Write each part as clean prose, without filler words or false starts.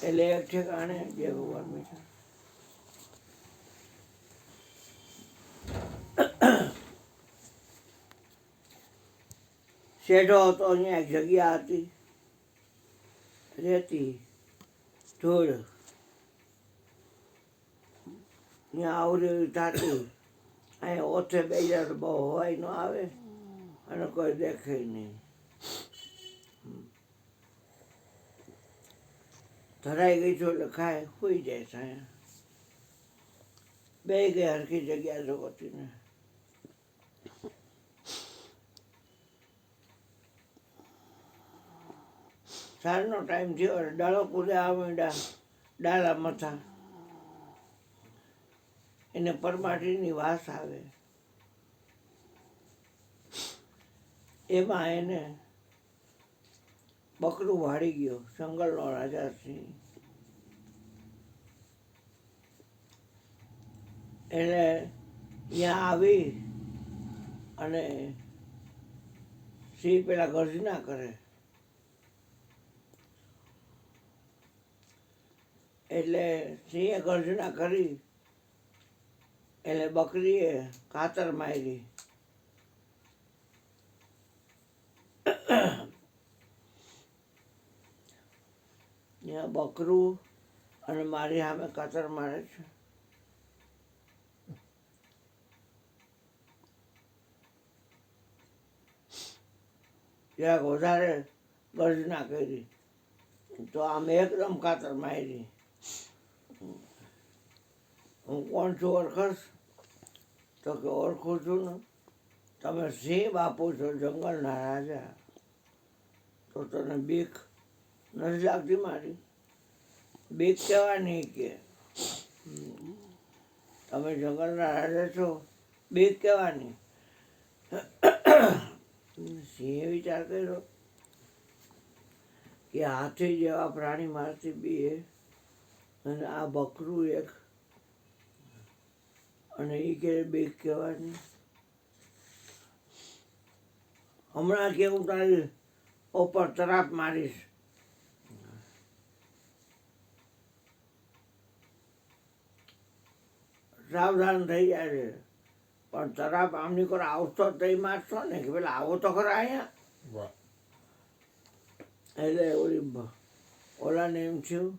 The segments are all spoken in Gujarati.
એટલે એક ઠેકાણે જય ભગવાન મીઠા. શેઠો હતો, અહીંયા એક જગ્યા હતી રેતી ધૂળ, ત્યાં આવરી થતી. અહીંયા ઓછે બે હજાર બહુ હવાઈ ન આવે અને કોઈ દેખે નહીં. ધરાઈ ગઈ છું એટલે ખાય સુઈ જાય છે. બે ગઈ હરખી જગ્યા જોતી ને સાંજનો ટાઈમ થયો એટલે ડાળો કૂદે માંડ્યા ડાલા મથા. એને પરમાટીની વાસ આવે. એમાં એને બકરું વાળી ગયો, જંગલનો રાજા સિંહ. એટલે ત્યાં આવી અને સિંહ પેલા ગર્જના કરે. એટલે સિંહે ગર્જના કરી એટલે બકરીએ કાતર મારી. ત્યાં બકરું અને મારી સામે કાતર મારે છે. જરાક વધારે ગર્જના કરી તો આમ એકદમ કાતર મારી. હું કોણ છું ઓળખશ? તો કે ઓળખું છું ને, તમે સિંહ બાપુ છો, જંગલના રાજા. તો તને બીક નથી લાગતી મારી? બીક કહેવાની કે તમે જંગલના રાજા છો, બીક કહેવાની. સિંહે વિચાર કર્યો કે હાથી જેવા પ્રાણી મારથી બીએ અને આ બકરું એક, અને એ કે બીક કહેવાની. હમણાં કે હું તારી ઉપર તરાપ મારીશ. સાવધાન થઈ જાય છે, પણ તરાપ આમની કોઈ આવતો તો એ મારશો ને કે પેલા આવો તો ખરા અહીંયા. એટલે ઓલાને એમ થયું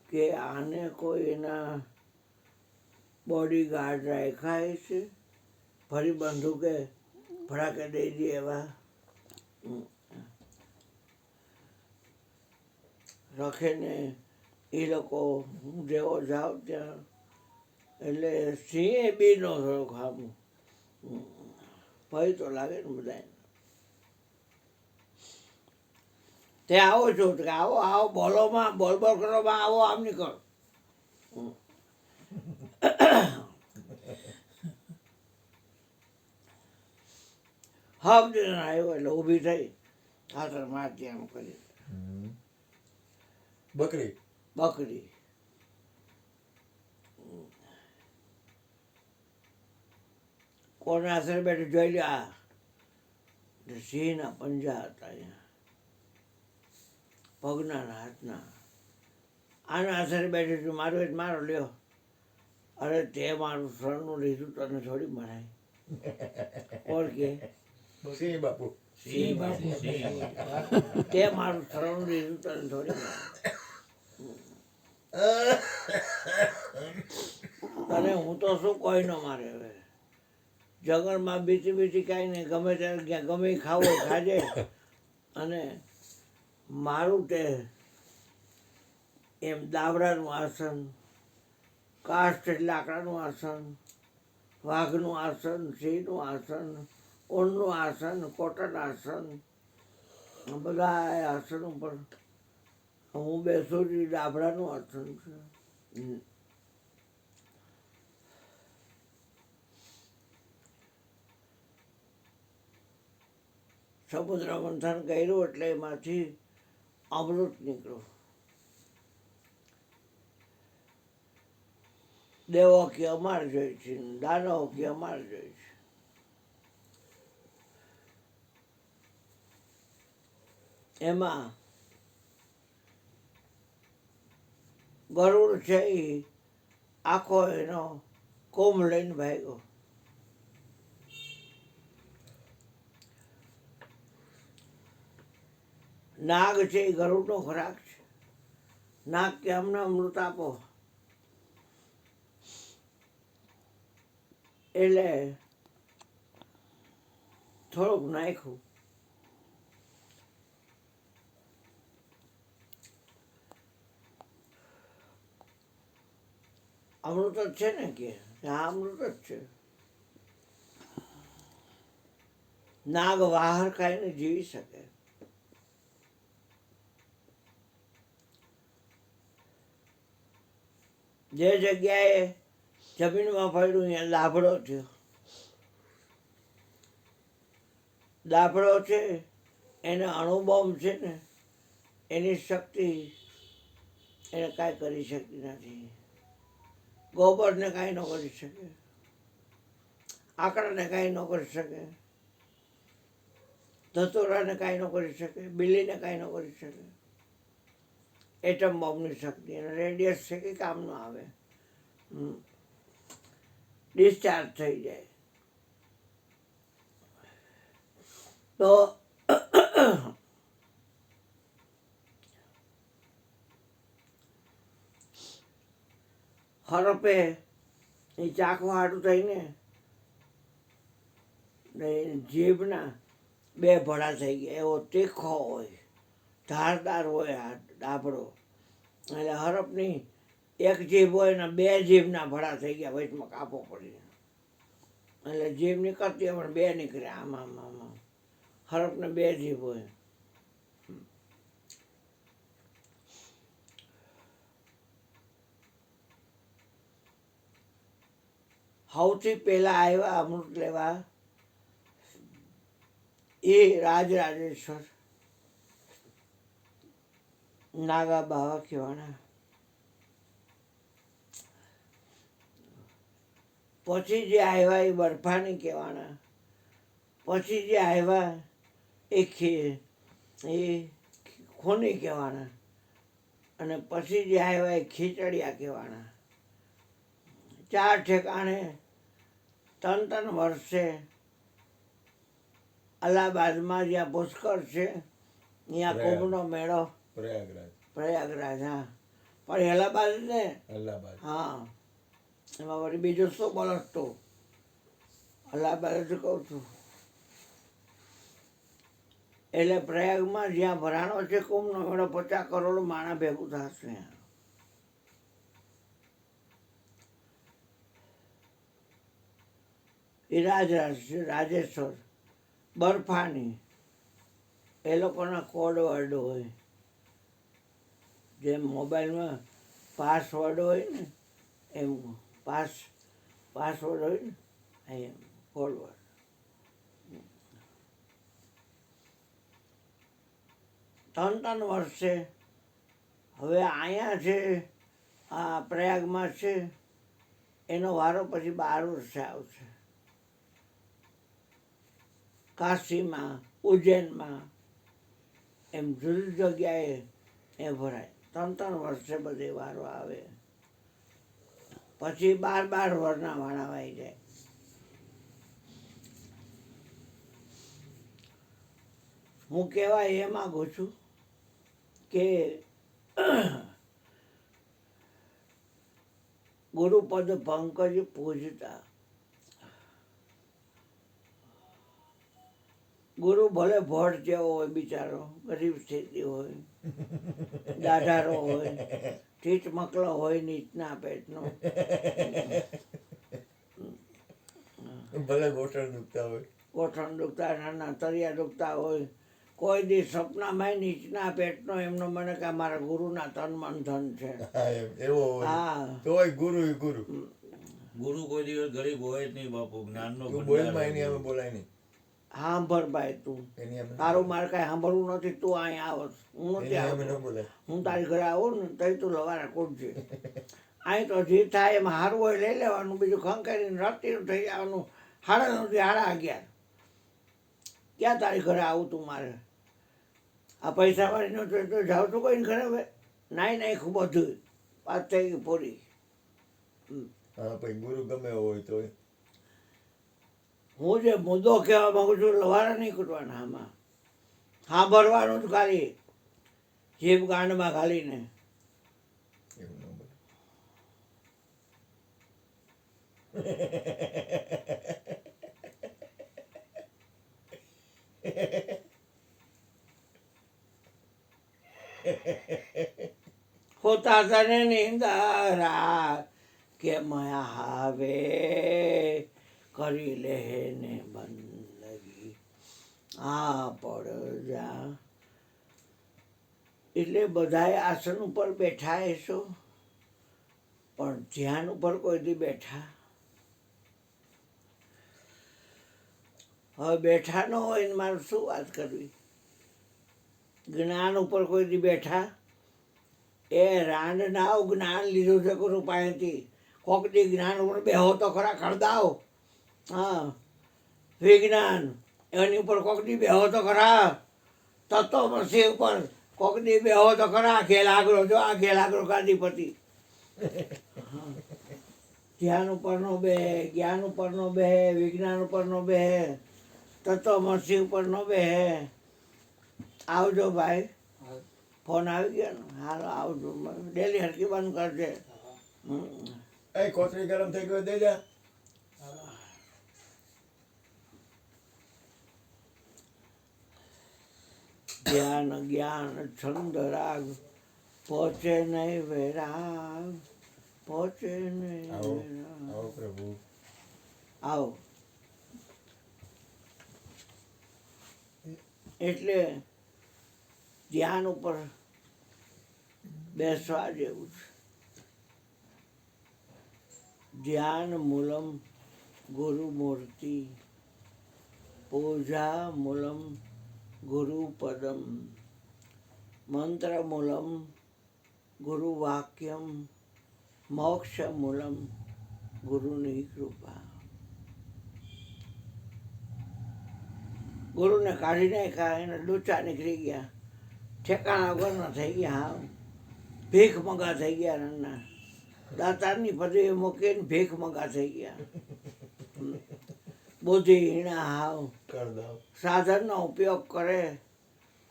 કે આને કોઈ એના બોડી ગાર્ડ રાખ્યા છે, ફરી બંદૂકે ભડાકે દઈ દે એવા રખે ને. એ લોકો હું જેવો જાઉં ત્યાં એટલે સિંહે બી નો થોડોક આમ ભય તો લાગે ને બધાને. તે આવો છો કે આવો આવો બોલોમાં બોલ બોલ કરવામાં આવો, આમ નીકળો. હબ આવ્યો એટલે ઊભી થઈ, ખાતર મારતી આમ કરી. બકરી કોને આશરે બેઠું જોઈ લે. આ સિંહના પંજા હતા અહીંયા, પગના હાથના. આના આશરે બેઠું છું, મારું એ જ મારો લ્યો. અરે તે મારું શરણનું લીધું તને થોડી મરાય. કોણ કે? સિંહ બાપુ. સિંહ બાપુ. તે મારું શરણનું લીધું તને થોડી મરાય. તને હું તો શું કોઈ ન મારે. હવે જંગલમાં બીતી કાંઈ નહીં, ગમે ત્યારે ક્યાં ગમે ખાવો ખાજે. અને મારું તે એમ દાવડાનું આસન, કાષ્ઠ એટલે લાકડાનું આસન, વાઘનું આસન, સિંહનું આસન, ઊનનું આસન, કોટન આસન, બધા આસન ઉપર હું બેસું છું. દાબડાનું આસન છે. સમુદ્ર મંથન કર્યું એટલે એમાંથી અમૃત નીકળ્યું. દેવો કે અમાર જોઈ છે, દાનવ કે અમાર જોઈ છે. એમાં ગરુડ છે એ આખો એનો કોમ લઈને ભાગ્યો. નાગ છે એ ગરુડનો ખોરાક છે. નાગ કે અમને અમૃત આપો, એટલે થોડુંક નાખ્યું. અમૃત જ છે ને કે હા અમૃત જ છે. નાગ બહાર ખાઈને જીવી શકે. જે જગ્યાએ જમીનમાં પડ્યું અહીંયા દાભડો થયો. દાભડો છે એને અણુબોમ્બ છે ને એની શક્તિ એને કાંઈ કરી શકતી નથી. ગોબરને કાંઈ ન કરી શકે, આકડાને કાંઈ ન કરી શકે, ધતોરાને કાંઈ ન કરી શકે, બિલ્લીને કાંઈ ન કરી શકે. એટમ બોમ્બની શક્તિ અને રેડિયસ છે કે કામ ન આવે, ડિસ્ચાર્જ થઈ જાય. તો હરપે એ ચાકુ હાટું થઈને જીભના બે ભડા થઈ ગયા. એવો તીખો હોય, ધારદાર હોય આ દાભડો. એટલે હરપની એક જીભ હોય ને બે જીભના ભડા થઈ ગયા, વચમાં કાપો પડી. એટલે જીભ નીકળતી હોય પણ બે નીકળે. આમાં આમાં હરપને બે જીભ હોય. સૌથી પહેલા આવ્યા અમૃત લેવા એ રાજરાજેશ્વર નાગા બાવા કહેવાના. પછી જે આવ્યા એ બરફાની કહેવાના. પછી જે આવ્યા એ ખૂની કહેવાના. અને પછી જે આવ્યા એ ખીચડિયા કહેવાના. ચાર ઠેકાણે 3 વર્ષે અલ્હાબાદમાં જ્યાં પુષ્કર છે ત્યાં કુંભનો મેળો. પ્રયાગરાજ હા, પણ અલ્હાબાદ ને હા, એમાં વળી બીજું શું બોલો તું? અલ્હાબાદ જ કહું છું. એટલે પ્રયાગમાં જ્યાં ભરાણો છે કુંભનો મેળો, 50 કરોડ માણસ ભેગું થશે. એ રાજેશ્વર બરફાની એ લોકોના કોડ વર્ડ હોય, જેમ મોબાઈલમાં પાસવર્ડ હોય ને એમ પાસવર્ડ હોય ને એમ કોડ વર્ડ. ત્રણ વર્ષે હવે અહીંયા છે આ પ્રયાગમાં છે એનો વારો પછી 12 વર્ષે આવશે. કાશીમાં, ઉજ્જૈનમાં એમ જુદી જગ્યાએ એ ભરાય. 3 વર્ષે બધે વારો આવે. પછી 12 વર્ષના વાળા આવી જાય. હું કહેવા એ માગું છું કે ગુરુપદ પંકજ પૂજતા. ગુરુ ભલે ભટ્ટ જેવો હોય, બિચારો ગરીબ સ્થિતિ હોય, દાઢારો હોય, ઠીઠ મકલો હોય, નીચના પેટનો, ભલે ગોઠણ દુખતા નાના તરિયા દુખતા હોય, કોઈ દી સપનામાં નીચના પેટનો એમનો મને કે મારા ગુરુના તન મન ધન છે. હા, તોય ગુરુ ગુરુ કોઈ દિવસ ગરીબ હોય જ નહીં બાપુ. જ્ઞાનનો બોલાય નહીં. સાંભળ ભાઈ, તું તારું મારે કાંઈ સાંભળવું નથી. તું અહીંયા આવસ, હું નથી આવતો. હું તારી ઘરે આવું ને તઈ તું લવારા કૂટજે. અહીં તો જે થાય એમાં સારું હોય લઈ લેવાનું, બીજું ખંખેરીને રતીનું થઈ જવાનું. 9:30 ક્યાં તારી ઘરે આવું તું મારે? આ પૈસાવાળીનો તો જાઉં છું કોઈને ઘરે હવે નાઈ નાખ્યું બધું. વાત થઈ ગઈ પૂરી. હા પછી ગુરુ ગમે એવો હોય તો હું જે મુદ્દો કહેવા માંગુ છું લવારા નહીં કૂટવાના આમાં, સાંભળવાનું જ ખાલી જીભ ગાંડમાં ઘાલીને. એવું ન બને. હોતા તને નિંદરા કે મયા હાવે કરી લે ને બંદગી આ પડ જા. એટલે બધાએ આસન ઉપર બેઠા હશો, પણ ધ્યાન ઉપર કોઈ દી બેઠા? હવે બેઠા ન હોય ને મારે શું વાત કરવી? જ્ઞાન ઉપર કોઈ દી બેઠા? એ રાંડ નાવ જ્ઞાન લીધું છે ગુરુ પાસેથી. કોક દી જ્ઞાન ઉપર બેહો તો ખરા ખરદાવ. હા, વિજ્ઞાન એની ઉપર કોક દી બેહો તો ખરા. તત્વમસી ઉપર કોક દી બેહો તો ખરા. ખેલ આગળ જો આ ખેલ આગળ ગાદીપતિ. ધ્યાન ઉપર નો બે, જ્ઞાન ઉપર નો બે, વિજ્ઞાન ઉપર નો બે, તત્વમસી ઉપર નો બે. આવજો ભાઈ, ફોન આવી ગયો ને, હાલો આવજો. ડેલી હરકી બંધ કરજે. એ કોથળી ગરમ થઈ ગયો દઈ જા. ધ્યાન જ્ઞાન છંદ રાગ પહોંચે નહીં વૈરાગ, પહોંચે નહીં આવો વૈરાગ. આવો પ્રભુ. આવો. એટલે ધ્યાન ઉપર બેસવા જેવું છે. ધ્યાન મૂલમ ગુરુ મૂર્તિ, પૂજા મૂલમ ગુરુ પદમ, મંત્ર મૂલમ ગુરુ વાક્યમ, મોક્ષ મૂલમ ગુરુની કૃપા. ગુરુને કાઢી નાખ્યા, એને ડૂચા નીકળી ગયા, ઠેકાણા વગરના થઈ ગયા. હાવ ભીખ મગા થઈ ગયા. નાના દાતારની પદવી મૂકીને ભીખ મગા થઈ ગયા. બુદ્ધિહીણા હાવ. કરદાવ. સાધનનો ઉપયોગ કરે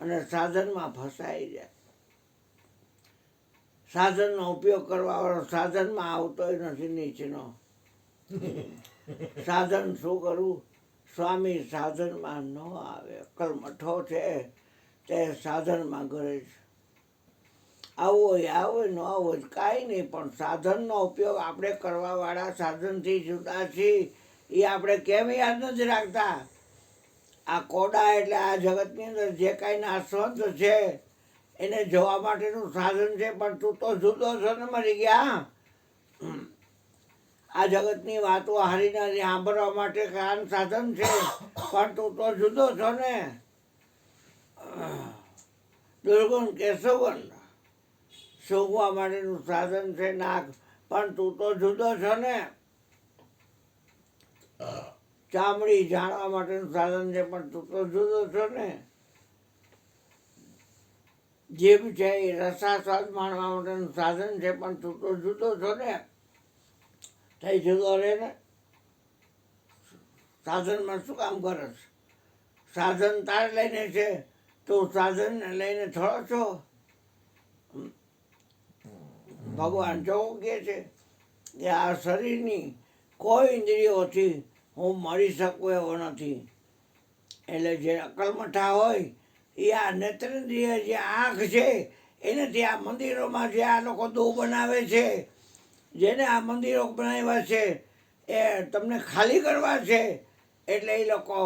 અને સાધનમાં ફસાઈ જાય. સાધનનો ઉપયોગ કરવા વાળો સાધનમાં આવતોય નથી નીચેનો. સાધન શું કરવું? સ્વામી સાધનમાં ન આવે. અક્કલ મઠો છે તે સાધનમાં કરે છે. આવો હોય આવો, ન આવો કાંઈ નહીં, પણ સાધનનો ઉપયોગ આપણે કરવાવાળા સાધનથી જુદા છીએ. એ આપણે કેમ યાદ નથી રાખતા? આ કોડા એટલે આ જગતની અંદર જે કાંઈ નાશવંત છે એને જોવા માટેનું સાધન છે, પણ તું તો જુદો છો ને મરી ગયા. આ જગતની વાતો હારીને સાંભળવા માટે કાન સાધન છે, પણ તું તો જુદો છો ને. દુર્ગુણ કેશવગુણ સૂંઘવા માટેનું સાધન છે નાક, પણ તું તો જુદો છો ને. ચામડી જાણવા માટેનું સાધન છે, પણ તું તો જુદો છો ને. જીભ છે એ રસાસ્વાદ માણવા માટેનું સાધન છે, પણ તું તો જુદો છો ને. થઈ જુદો રહે ને. સાધનમાં શું કામ કરે છે? સાધન તાર લઈને છે, તું સાધનને લઈને થોડો છો. ભગવાન જોવું કહે છે કે આ શરીરની કોઈ ઇન્દ્રિયોથી હું મરી શકું એવો નથી. એટલે જે અકલમઠા હોય એ આ નેત્રેન્દ્રિય જે આંખ છે એનાથી આ મંદિરોમાં જે આ લોકો દો બનાવે છે, જેને આ મંદિરો બનાવ્યા છે એ તમને ખાલી કરવા છે. એટલે એ લોકો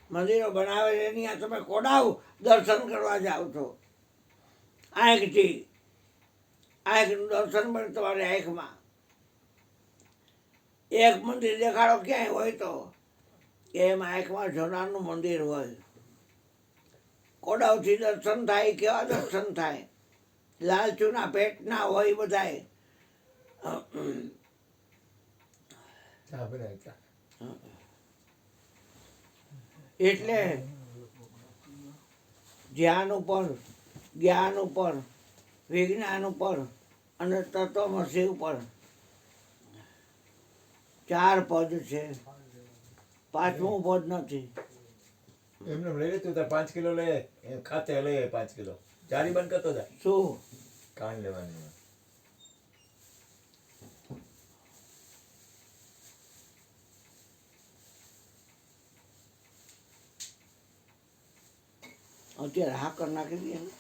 મંદિરો બનાવે છે, એની તમે કોડાવ દર્શન કરવા જાઓ છો આંખથી. આંખનું દર્શન મળે તમારી આંખમાં. એક મંદિર દેખાડો ક્યાંય હોય તો એમ આંખમાં જોનારનું મંદિર હોય. કોડાવથી દર્શન થાય. કેવા દર્શન થાય? લાલચુના પેટના હોય બધાય. એટલે ધ્યાન ઉપર, જ્ઞાન ઉપર, વિજ્ઞાન ઉપર અને તત્વમસી ઉપર 4 પદ છે, 5મું પદ નથી. એમને લઈ લેતું તાર 5 કિલો લઈ ખાતે લઈ 5 કિલો જારી બંધ કરતો જા શું? કાન લેવાની અત્યારે હાકર નાખી દઈએ ને.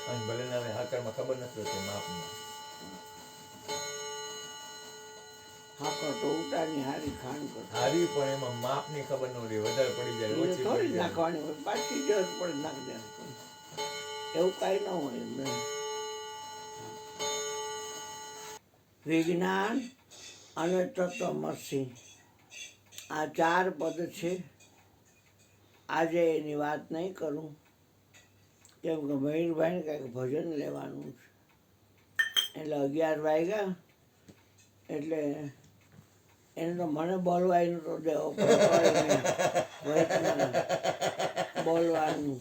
કાન ભલે ના આવે હાકરમાં ખબર નથી હોતી માપમાં હાકર તો ઉતારની હારી ખાંડ કરતા હારી પણ એમાં માપની ખબર ન રહી વધારે પડી જાય એને ઓછી થોડી પડી જાય નાખવાની હોય, પાછી જરૂર પડે નાખી દેવાનું. એવું કાંઈ ન હોય એમને. વિજ્ઞાન અને તત્વમસી આ 4 પદ છે. આજે એની વાત નહીં કરું, કેમ કે મયુરભાઈને કાંઈક ભજન લેવાનું છે. એટલે 11 વાગ્યા એટલે એને તો મને બોલવાય તો દેવો બોલવાનું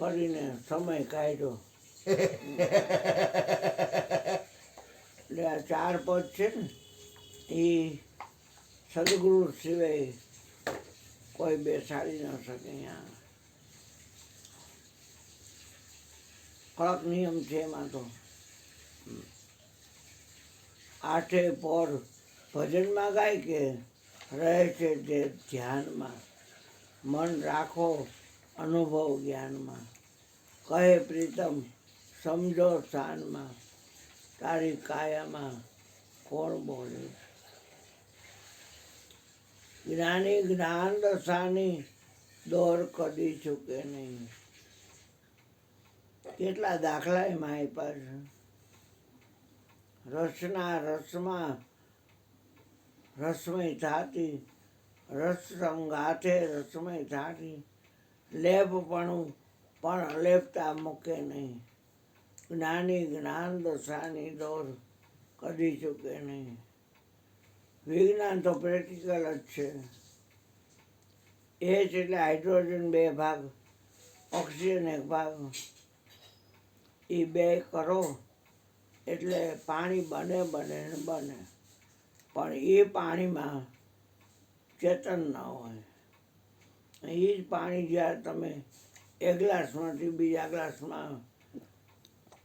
ફરીને સમય કાઢ્યો. એટલે આ 4 પદ છે ને એ સદગુરુ સિવાય કોઈ બેસાડી ન શકે. અહીંયા કડક નિયમ છે એમાં તો. 8 પદ ભજનમાં ગાય કે રહે છે જે ધ્યાનમાં, મન રાખો અનુભવ જ્ઞાનમાં, કહે પ્રીતમ સમજો શાનમાં, તારી કાયામાં કોણ બોલે. જ્ઞાની જ્ઞાન દશાની દોર કદી ચૂકે નહીં. કેટલા દાખલા એમાં આપ્યા છે. રસના રસમાં રસમય થાતી, રસ સંગાથે રસમય થાતી, લેપપણું પણ અલેપતા મૂકે નહીં. જ્ઞાની જ્ઞાન દશાની દોર કદી ચૂકે નહીં. વિજ્ઞાન તો પ્રેક્ટિકલ જ છે. એ જ એટલે હાઇડ્રોજન 2 ભાગ, ઓક્સિજન 1 ભાગ. એ 2 કરો એટલે પાણી બને ને બને. પણ એ પાણીમાં ચેતન ન હોય. એ જ પાણી જ્યારે તમે એક ગ્લાસમાંથી બીજા ગ્લાસમાં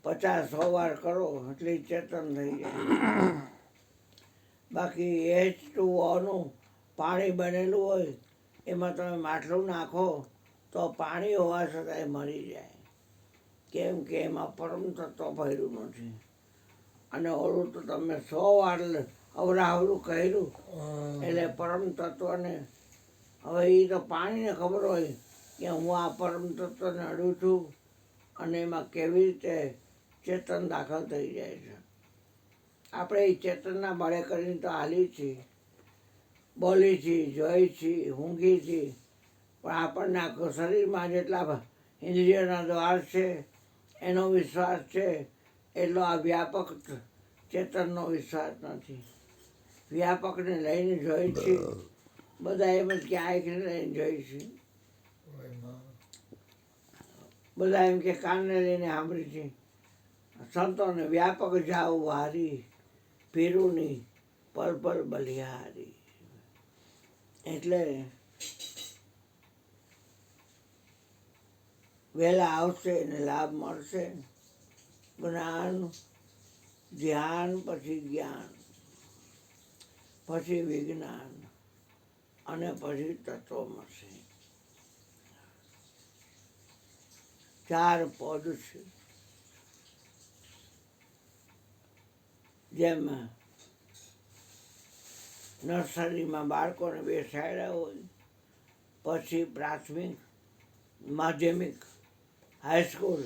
50-100 વાર કરો એટલે ચેતન થઈ જાય. બાકી H2Oનું પાણી બનેલું હોય એમાં તમે માટલું નાખો તો પાણી હોવા છતાંય મરી જાય. કેમ કે એમાં પરમ તત્વ ભર્યું નથી. અને ઓલું તો તમે 100 વાર અવરાવરું કર્યું એટલે પરમ તત્વને, હવે એ તો પાણીને ખબર હોય કે હું આ પરમ તત્વને અડું છું અને એમાં કેવી રીતે ચેતન દાખલ થઈ જાય છે. આપણે એ ચેતનના બળે કરીને તો હાલી છીએ, બોલી છીએ, જોઈ છીએ, ઊંઘી છીએ, પણ આપણને આખું શરીરમાં જેટલા ઇન્દ્રિયોના દ્વાર છે એનો વિશ્વાસ છે એટલો આ વ્યાપક ચેતનનો વિશ્વાસ નથી. વ્યાપકને લઈને જોઈ છીએ બધા, એમ જ કે આંખને લઈને જોઈ છીએ, બધા એમ કે કાનને લઈને સાંભળી છીએ. સંતોને વ્યાપક જાવ વારી, પીરુની પલ પલ બલિહારી. એટલે વહેલા આવશે ને લાભ મળશે. જ્ઞાન, ધ્યાન, પછી જ્ઞાન, પછી વિજ્ઞાન અને પછી તત્વમસી. 4 પદ છે. જેમાં નર્સરીમાં બાળકોને બેસાડ્યા હોય, પછી પ્રાથમિક, માધ્યમિક, હાઈસ્કૂલ,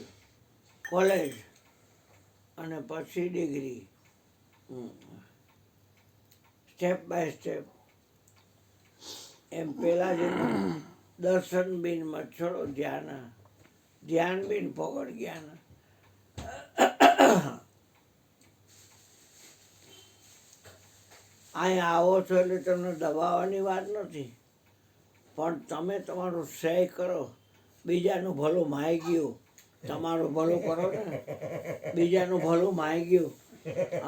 કોલેજ અને પછી ડિગ્રી. Step by step. એમ પેલા જે દર્શન બિન મચ્છરો ધ્યાન, ધ્યાન બિન ફોગડ જ્ઞાન. અહીંયા આવો છો એટલે તમને દબાવવાની વાત નથી, પણ તમે તમારું સહી કરો. બીજાનું ભલું માઈ ગયું, તમારું ભલું કરો ને. બીજાનું ભલું માઈ ગયું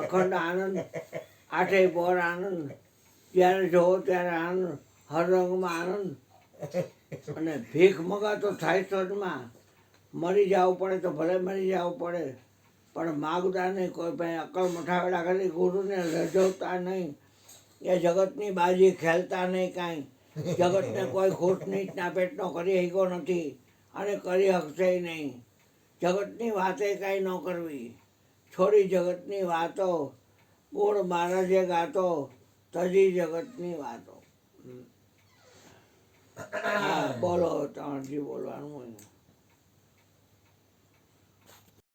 અખંડ આનંદ, આઠે પર આનંદ, જ્યારે જોવો ત્યારે આનંદ, હર રંગમાં આનંદ. અને ભીખ મગાતો થાય સ્વર્ગમાં. મરી જવું પડે તો ભલે મરી જવું પડે, પણ માગતા નહીં કોઈ પાસે. અકલ મઠાવેલા કરી ગુરુને રજવતા નહીં. એ જગતની બાજી ખેલતા નહીં કાંઈ. જગતને કોઈ ખુશ નીચના પેટનો કરી શક્યો નથી અને કરી શકશે નહીં. જગતની વાતે કાંઈ ન કરવી. છોડી જગતની વાતો, ગુણ મહારાજે ગાતો, તજી જગતની વાતો. હા બોલો તમારથી બોલવાનું હોય.